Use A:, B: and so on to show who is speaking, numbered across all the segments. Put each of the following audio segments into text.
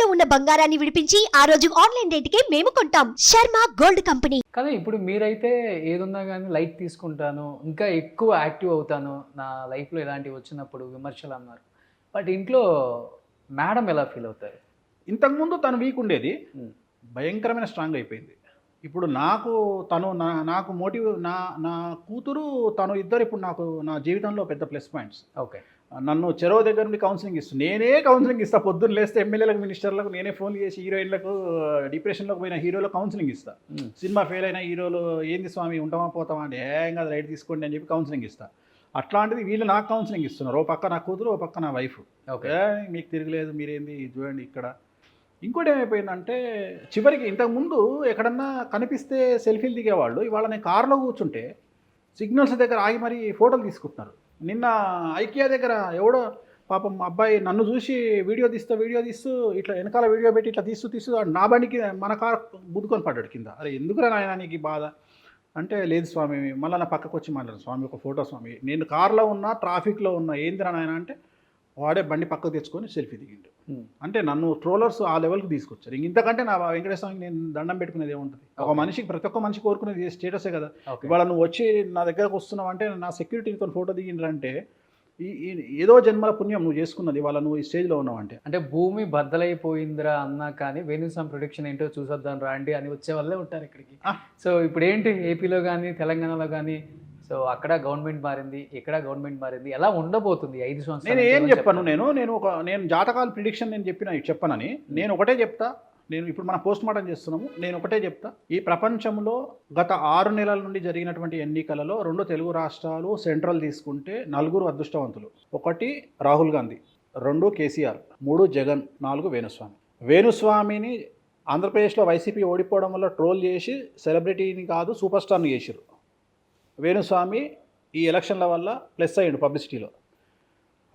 A: ఇంట్లో ఉన్న బంగారాన్ని విడిపించి ఆ రోజు ఆన్లైన్ రేటుకే మేము కొంటాం. Sharma gold company.
B: కానీ ఇప్పుడు మీరైతే ఏదున్నా కానీ లైట్ తీసుకుంటాను, ఇంకా ఎక్కువ యాక్టివ్ అవుతాను నా లైఫ్లో ఇలాంటివి వచ్చినప్పుడు విమర్శలు అన్నారు. బట్ ఇంట్లో మేడం ఎలా ఫీల్ అవుతారు?
C: ఇంతకుముందు తను వీక్ ఉండేది,
B: ఉమ్,
C: భయంకరమైన స్ట్రాంగ్ అయిపోయింది. ఇప్పుడు నాకు తను నాకు మోటివ్ నా నా కూతురు తను ఇద్దరు ఇప్పుడు నాకు నా జీవితంలో పెద్ద ప్లస్ పాయింట్స్.
B: ఓకే.
C: నన్ను చెరవ దగ్గర నుండి కౌన్సిలింగ్ ఇస్తాను, నేనే కౌన్సిలింగ్ ఇస్తాను. పొద్దున్న లేస్తే ఎమ్మెల్యేలకు మినిస్టర్లకు నేనే ఫోన్ చేసి హీరోయిన్లకు, డిప్రెషన్లోకి పోయిన హీరోలకు కౌన్సిలింగ్ ఇస్తాను.
B: ఉమ్,
C: సినిమా ఫెయిల్ అయిన హీరోలు ఏంది స్వామి ఉంటామా పోతామా అంటే ఏం కాదు రైట్ తీసుకోండి అని చెప్పి కౌన్సిలింగ్ ఇస్తాను. అట్లాంటిది వీళ్ళు నాకు కౌన్సిలింగ్ ఇస్తున్నారు. ఓ పక్క నా కూతురు, ఓ పక్క నా వైఫ్.
B: ఓకే.
C: మీకు తిరగలేదు, మీరేంది చూడండి ఇక్కడ. ఇంకోటి ఏమైపోయిందంటే చివరికి ఇంతకుముందు ఎక్కడన్నా కనిపిస్తే సెల్ఫీలు దిగేవాళ్ళు, ఇవాళ నేను కారులో కూర్చుంటే సిగ్నల్స్ దగ్గర ఆగి మరీ ఫోటోలు తీసుకుంటున్నారు. నిన్న ఐకియా దగ్గర ఎవడో పాపం అబ్బాయి నన్ను చూసి వీడియో తీస్తూ ఇట్లా వెనకాల వీడియో పెట్టి ఇట్లా తీస్తూ నా బండికి మన కారు బుద్దుకొని పడ్డాడు కింద. అరే ఎందుకురా నాయన నీకు బాధ అంటే, లేదు స్వామి మళ్ళీ నా పక్కకు వచ్చి మాట్లాడు స్వామి ఒక ఫోటో స్వామి, నేను కారులో ఉన్నా ట్రాఫిక్లో ఉన్నా ఏందిరా నాయన అంటే వాడే బండి పక్కకు తెచ్చుకొని సెల్ఫీ దిగిండు. అంటే నన్ను ట్రోలర్స్ ఆ లెవెల్కి తీసుకొచ్చారు. ఇంతకంటే నా వెంకటేశ్వర స్వామికి నేను దండం పెట్టుకునేది ఏముంటుంది? ఒక మనిషికి, ప్రతి ఒక్క మనిషి కోరుకునేది స్టేటసే కదా. ఇవాళ నువ్వు వచ్చి నా దగ్గరకు వస్తున్నావు అంటే, నా సెక్యూరిటీతో ఫోటో దిగిండ్రంటే ఏదో జన్మల పుణ్యం నువ్వు చేసుకున్నది ఇవాళ నువ్వు ఈ స్టేజ్లో ఉన్నావు అంటే.
B: అంటే భూమి బద్దలైపోయిందిరా అన్నా కానీ వేణుస్వామి ప్రొడిక్షన్ ఏంటో చూసొద్దాం రండి అని వచ్చే వాళ్ళే ఉంటారు ఇక్కడికి. సో ఇప్పుడు ఏంటి ఏపీలో కానీ తెలంగాణలో కానీ, సో అక్కడ గవర్నమెంట్ మారింది, ఇక్కడ గవర్నమెంట్ మారింది, ఎలా ఉండబోతుంది 5 సంవత్సరాలు?
C: నేను ఏం చెప్పాను, నేను జాతకాల ప్రిడిక్షన్ నేను చెప్పనని నేను ఒకటే చెప్తా. నేను ఇప్పుడు మనం పోస్ట్ మార్టం చేస్తున్నాము, నేను ఒకటే చెప్తా. ఈ ప్రపంచంలో గత 6 నెలల నుండి జరిగినటువంటి ఎన్నికలలో 2 తెలుగు రాష్ట్రాలు సెంట్రల్ తీసుకుంటే 4 అదృష్టవంతులు. 1 రాహుల్ గాంధీ, 2 కేసీఆర్, 3 జగన్, 4 వేణుస్వామి. వేణుస్వామిని ఆంధ్రప్రదేశ్లో వైసీపీ ఓడిపోవడం వల్ల ట్రోల్ చేసి సెలబ్రిటీని కాదు సూపర్ స్టార్ని చేసిరు. వేణుస్వామి ఈ ఎలక్షన్ల వల్ల ప్లస్ అయ్యిండు పబ్లిసిటీలో.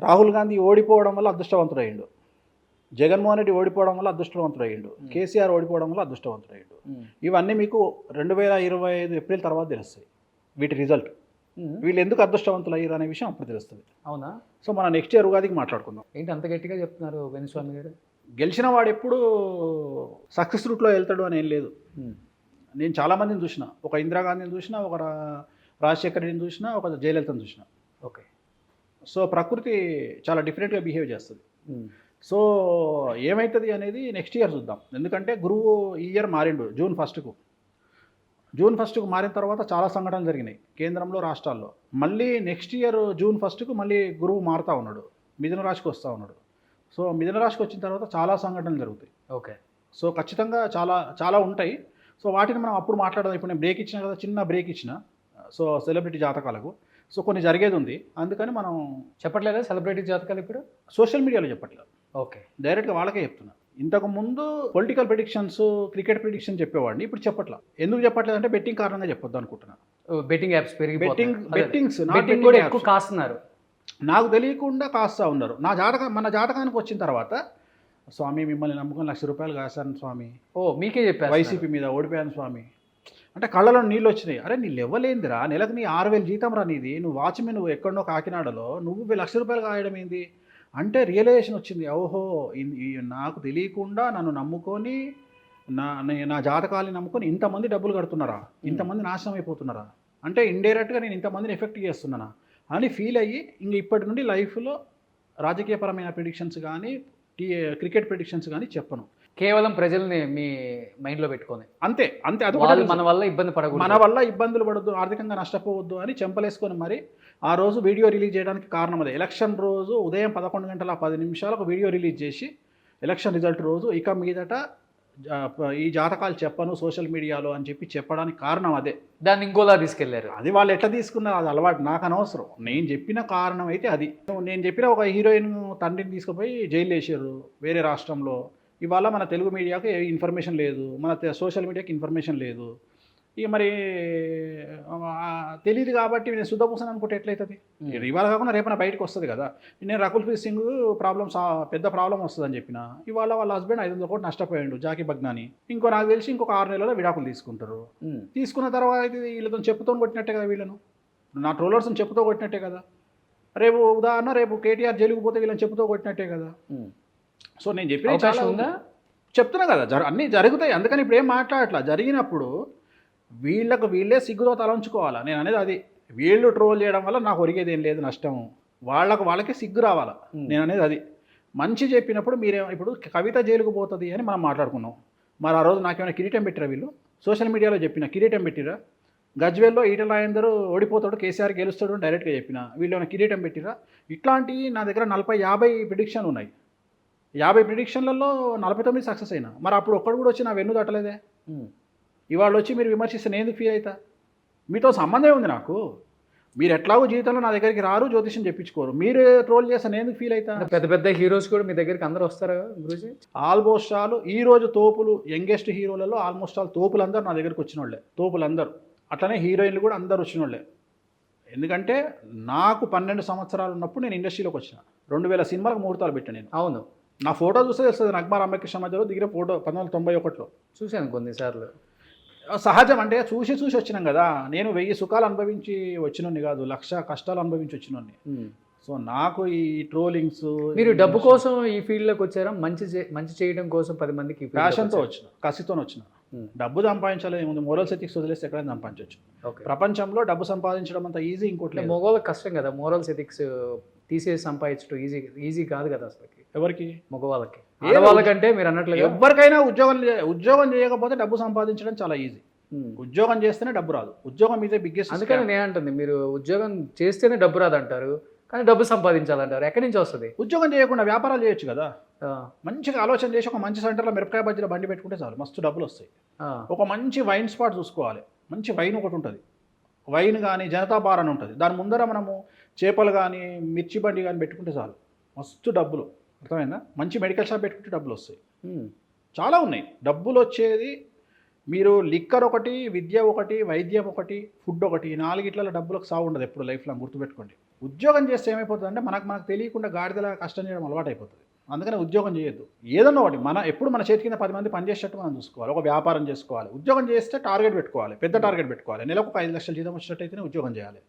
C: రాహుల్ గాంధీ ఓడిపోవడం వల్ల అదృష్టవంతుడు అయ్యిండు. జగన్మోహన్ రెడ్డి ఓడిపోవడం వల్ల అదృష్టవంతుడు అయ్యిండు. కేసీఆర్ ఓడిపోవడం వల్ల అదృష్టవంతుడు అయ్యిండు. ఇవన్నీ మీకు 2025 ఏప్రిల్ తర్వాత తెలుస్తాయి వీటి రిజల్ట్. వీళ్ళు ఎందుకు అదృష్టవంతులు అయ్యారు అనే విషయం అప్పుడు తెలుస్తుంది.
B: అవునా?
C: సో మనం నెక్స్ట్ ఇయర్ ఉగాదికి మాట్లాడుకుందాం.
B: ఏంటి అంత గట్టిగా చెప్తున్నారు వేణుస్వామి గారు?
C: గెలిచిన వాడు ఎప్పుడు సక్సెస్ రూట్లో వెళ్తాడు అని ఏం లేదు. నేను చాలామందిని చూసిన, ఒక ఇందిరాగాంధీని చూసిన, ఒక రాజశేఖర్ రెడ్డిని చూసిన, ఒక జయలలితను చూసిన.
B: ఓకే. సో
C: ప్రకృతి చాలా డిఫరెంట్గా బిహేవ్ చేస్తుంది. సో ఏమవుతుంది అనేది నెక్స్ట్ ఇయర్ చూద్దాం. ఎందుకంటే గురువు ఈ ఇయర్ మారిండు జూన్ ఫస్ట్కు మారిన తర్వాత చాలా సంఘటనలు జరిగినాయి కేంద్రంలో, రాష్ట్రాల్లో. మళ్ళీ నెక్స్ట్ ఇయర్ జూన్ 1కు మళ్ళీ గురువు మారుతూ ఉన్నాడు, మిథున రాశికి వస్తూ ఉన్నాడు. సో మిథున రాశికి వచ్చిన తర్వాత చాలా సంఘటనలు జరుగుతాయి.
B: ఓకే.
C: సో ఖచ్చితంగా చాలా చాలా ఉంటాయి. సో వాటిని మనం అప్పుడు మాట్లాడదాం. ఇప్పుడు నేను బ్రేక్ ఇచ్చిన కదా, చిన్న బ్రేక్ ఇచ్చిన. సో సెలబ్రిటీ జాతకాలకు సో కొన్ని జరిగేది ఉంది, అందుకని మనం
B: చెప్పట్లేదా సెలబ్రిటీ జాతకాలు ఇప్పుడు?
C: సోషల్ మీడియాలో చెప్పట్లేదు,
B: ఓకే,
C: డైరెక్ట్గా వాళ్ళకే చెప్తున్నా. ఇంతకుముందు పొలిటికల్ ప్రిడిక్షన్స్, క్రికెట్ ప్రిడిక్షన్ చెప్పేవాడిని, ఇప్పుడు చెప్పట్లా. ఎందుకు చెప్పట్లేదు అంటే బెట్టింగ్ కారణంగా చెప్పొద్దు అనుకుంటున్నాను.
B: బెట్టింగ్ యాప్స్ పెరిగి
C: బెట్టింగ్
B: కూడా ఎక్కువ కాస్తున్నారు.
C: నాకు తెలియకుండా కాస్తా ఉన్నారు. మన జాతకానికి వచ్చిన తర్వాత స్వామి మిమ్మల్ని నమ్ముకొని ₹1,00,000 కాశాను స్వామి,
B: మీకే చెప్పారు
C: వైసీపీ మీద ఓడిపోయాను స్వామి అంటే కళ్ళలో నీళ్ళు వచ్చినాయి. అరే నీ లెవ్వలేందిరా, నెలకు నీ 6,000 జీతం రా నీది, నువ్వు వాచ్మెన్, నువ్వు ఎక్కడో కాకినాడలో నువ్వు ₹1,00,000 కాయడం ఏంది అంటే రియలైజేషన్ వచ్చింది. ఓహో నాకు తెలియకుండా నన్ను నమ్ముకొని నా జాతకాలని నమ్ముకొని ఇంతమంది డబ్బులు కడుతున్నారా, ఇంతమంది నాశనం అయిపోతున్నారా అంటే ఇండైరెక్ట్గా నేను ఇంతమందిని ఎఫెక్ట్ చేస్తున్నానా అని ఫీల్ అయ్యి ఇంక ఇప్పటి నుండి లైఫ్లో రాజకీయపరమైన ప్రిడిక్షన్స్ కానీ క్రికెట్ ప్రిడిక్షన్స్ కానీ చెప్పను.
B: కేవలం ప్రజల్ని మీ మైండ్లో పెట్టుకొని అంతే.
C: అది
B: మన వల్ల ఇబ్బంది పడకూడదు,
C: మన వల్ల ఇబ్బందులు పడద్దు, ఆర్థికంగా నష్టపోవద్దు అని చెంపలేసుకొని మరి ఆ రోజు వీడియో రిలీజ్ చేయడానికి కారణం అదే. ఎలక్షన్ రోజు ఉదయం 11:10 వీడియో రిలీజ్ చేసి ఎలక్షన్ రిజల్ట్ రోజు ఇక మీదట ఈ జాతకాలు చెప్పను సోషల్ మీడియాలో అని చెప్పడానికి కారణం అదే.
B: దాన్ని ఇంకోలా తీసుకెళ్లారు.
C: అది వాళ్ళు ఎట్లా తీసుకున్నారు అది అలవాటు, నాకు అనవసరం. నేను చెప్పిన కారణం అయితే అది. నేను చెప్పిన ఒక హీరోయిన్ తండ్రిని తీసుకుపోయి జైలు వేసారు వేరే రాష్ట్రంలో. ఇవాళ మన తెలుగు మీడియాకి ఇన్ఫర్మేషన్ లేదు, మన సోషల్ మీడియాకి ఇన్ఫర్మేషన్ లేదు. ఇక మరి తెలియదు కాబట్టి నేను శుద్ధపూసని అనుకుంటే ఎట్లయితుంది? ఇవాళ కాకుండా రేపన బయటకు వస్తుంది కదా. నేను రకుల్ ప్రీత్ సింగ్ పెద్ద ప్రాబ్లం వస్తుందని చెప్పిన, ఇవాళ వాళ్ళ హస్బెండ్ 500 కోట్లు నష్టపోయాడు జాకీ బగ్నాని. నాకు తెలిసి ఇంకొక 6 నెలల్లో విడాకులు తీసుకుంటారు. తీసుకున్న తర్వాత వీళ్ళతో చెప్పుతో కొట్టినట్టే కదా, వీళ్ళను నా ట్రోలర్స్ని చెప్పుతో కొట్టినట్టే కదా. రేపు కేటీఆర్ జైలుకు పోతే వీళ్ళని చెప్పుతో కొట్టినట్టే కదా. సో నేను చెప్పిన చెప్తున్నా కదా అన్నీ జరుగుతాయి, అందుకని ఇప్పుడు ఏం మాట్లాడట్లా. జరిగినప్పుడు వీళ్ళకు వీళ్ళే సిగ్గుతో తలంచుకోవాలా. నేను అనేది అది. వీళ్ళు ట్రోల్ చేయడం వల్ల నాకు ఒరిగేది ఏం లేదు నష్టం, వాళ్ళకే సిగ్గు రావాలా. నేను అనేది అది. మంచి చెప్పినప్పుడు ఇప్పుడు కవిత జైలుకు పోతుంది అని మనం మాట్లాడుకున్నాం. మరి ఆ రోజు నాకేమైనా కిరీటం పెట్టిరా వీళ్ళు? సోషల్ మీడియాలో చెప్పిన కిరీటం పెట్టిరా? గజ్వేల్లో ఈటల రాజేందర్ ఓడిపోతాడు, కేసీఆర్ గెలుస్తాడు అని డైరెక్ట్గా చెప్పిన. వీళ్ళు ఏమైనా కిరీటం పెట్టిరా? ఇట్లాంటివి నా దగ్గర 40-50 ప్రిడిక్షన్లు ఉన్నాయి. 50 ప్రిడిక్షన్లలో 49 సక్సెస్ అయినా. మరి అప్పుడు ఒక్కడు కూడా వచ్చి నా వెన్ను తట్టలేదే. ఇవాళ వచ్చి మీరు విమర్శిస్తే నేను ఎందుకు ఫీల్ అవుతా? మీతో సంబంధమే ఉంది నాకు. మీరు ఎట్లాగో జీవితంలో నా దగ్గరికి రారు, జ్యోతిష్యం చెప్పించుకోరు. మీరు ట్రోల్ చేస్తే నేను ఎందుకు ఫీల్ అవుతా?
B: పెద్ద పెద్ద హీరోస్ కూడా మీ దగ్గరికి అందరూ వస్తారా గురూజీ?
C: ఆల్మోస్ట్ ఆల్ ఈరోజు తోపులు, యంగెస్ట్ హీరోలలో ఆల్మోస్ట్ ఆల్ తోపులందరూ నా దగ్గరికి వచ్చిన వాళ్ళే. తోపులందరూ అట్లనే హీరోయిన్లు కూడా అందరు వచ్చిన వాళ్ళే. ఎందుకంటే నాకు 12 సంవత్సరాలు ఉన్నప్పుడు నేను ఇండస్ట్రీలోకి వచ్చిన. 2000 సినిమాలకు ముహూర్తాలు పెట్టాను నేను.
B: అవును,
C: నా ఫోటో చూస్తే తెలుస్తుంది. నగ్మా రామకృష్ణ మధ్యలో దిగిన ఫోటో 1991లో
B: చూశాను కొన్నిసార్లు.
C: సహజం, అంటే చూసి వచ్చినాం కదా. నేను 1000 సుఖాలు అనుభవించి వచ్చినోని కాదు, 1,00,000 కష్టాలు అనుభవించి వచ్చినోని. సో నాకు ఈ ట్రోలింగ్స్,
B: మీరు డబ్బు కోసం ఈ ఫీల్డ్లోకి వచ్చారా? మంచి చేయడం కోసం 10 మందికి
C: ప్యాషన్తో వచ్చిన, కసితో వచ్చిన. డబ్బు సంపాదించాలి ఏముంది, మోరల్స్ ఎథిక్స్ వదిలేస్తే ఎక్కడైనా సంపాదించవచ్చు. ప్రపంచంలో డబ్బు సంపాదించడం అంత ఈజీ ఇంకోటి.
B: మగవాళ్ళకి కష్టం కదా మోరల్స్ ఎథిక్స్ తీసేసి సంపాదించడం. ఈజీ కాదు కదా అసలు. ఎవరికి? మగవాళ్ళకి. ఆడవాళ్ళకంటే మీరు అన్నట్లుగా
C: ఎవరికైనా ఉద్యోగం చేయకపోతే డబ్బు సంపాదించడం చాలా ఈజీ. ఉద్యోగం చేస్తేనే డబ్బు రాదు. ఉద్యోగం మీదే బిగ్గెస్ట్.
B: అందుకని నేను అంటుంది, మీరు ఉద్యోగం చేస్తేనే డబ్బు రాదు అంటారు, కానీ డబ్బు సంపాదించాలంటారు. ఎక్కడి నుంచి వస్తుంది?
C: ఉద్యోగం చేయకుండా వ్యాపారాలు చేయొచ్చు కదా. మంచిగా ఆలోచన చేసి ఒక మంచి సెంటర్లో మిరపకాయ బజ్జీలో బండి పెట్టుకుంటే చాలు, మస్తు డబ్బులు వస్తాయి. ఒక మంచి వైన్ స్పాట్ చూసుకోవాలి. మంచి వైన్ ఒకటి ఉంటుంది, వైన్ కానీ జనతా బార్ అని ఉంటుంది. దాని ముందర మనము చేపలు కానీ మిర్చి బండి కానీ పెట్టుకుంటే చాలు, మస్తు డబ్బులు. అర్థమైందా? మంచి మెడికల్ షాప్ పెట్టుకుంటే డబ్బులు వస్తాయి. చాలా ఉన్నాయి డబ్బులు వచ్చేది. మీరు లిక్కర్ ఒకటి, విద్య ఒకటి, వైద్యం ఒకటి, ఫుడ్ ఒకటి, 4 డబ్బులకు సాగు ఉండదు ఎప్పుడు లైఫ్లో. గుర్తుపెట్టుకోండి. ఉద్యోగం చేస్తే ఏమైపోతుంది అంటే మనకు తెలియకుండా గాడిదలా కష్టం చేయడం అలవాటు అయిపోతుంది. అందుకని ఉద్యోగం చేయొద్దు. ఏదన్నా ఒకటి ఎప్పుడు మన చేతి కింద 10 మంది పనిచేసేటట్టు మనం చూసుకోవాలి. ఒక వ్యాపారం చేసుకోవాలి. ఉద్యోగం చేస్తే టార్గెట్ పెట్టుకోవాలి, పెద్ద టార్గెట్ పెట్టుకోవాలి. నెలకు ఒక 5 లక్షల జీతం వచ్చేటట్టయితేనే ఉద్యోగం చేయాలి.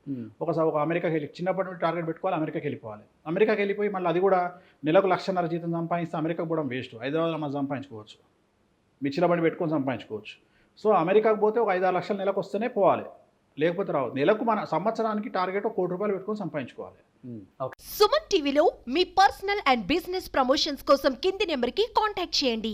C: ఒక అమెరికాకి వెళ్ళి చిన్నప్పటి నుండి టార్గెట్ పెట్టుకోవాలి, అమెరికాకి వెళ్ళిపోవాలి. అమెరికాకి వెళ్ళిపోయి మళ్ళీ అది కూడా నెలకు 1,50,000 జీతం సంపాదిస్తే అమెరికాకు కూడా వేస్ట్. హైదరాబాద్లో మనం సంపాదించుకోవచ్చు, మిర్చిల బండి పెట్టుకొని సంపాదించుకోవచ్చు. సో అమెరికాకు పోతే ఒక 5-6 లక్షలు నెలకు వస్తేనే పోవాలి, లేకపోతే రావు. నెలకు మన సంవత్సరానికి టార్గెట్ ₹1 కోటి పెట్టుకొని సంపాదించుకోవాలి.
A: సుమన్ టీవీలో మీ పర్సనల్ అండ్ బిజినెస్ ప్రమోషన్స్ కోసం కింది నెంబర్కి కాంటాక్ట్ చేయండి.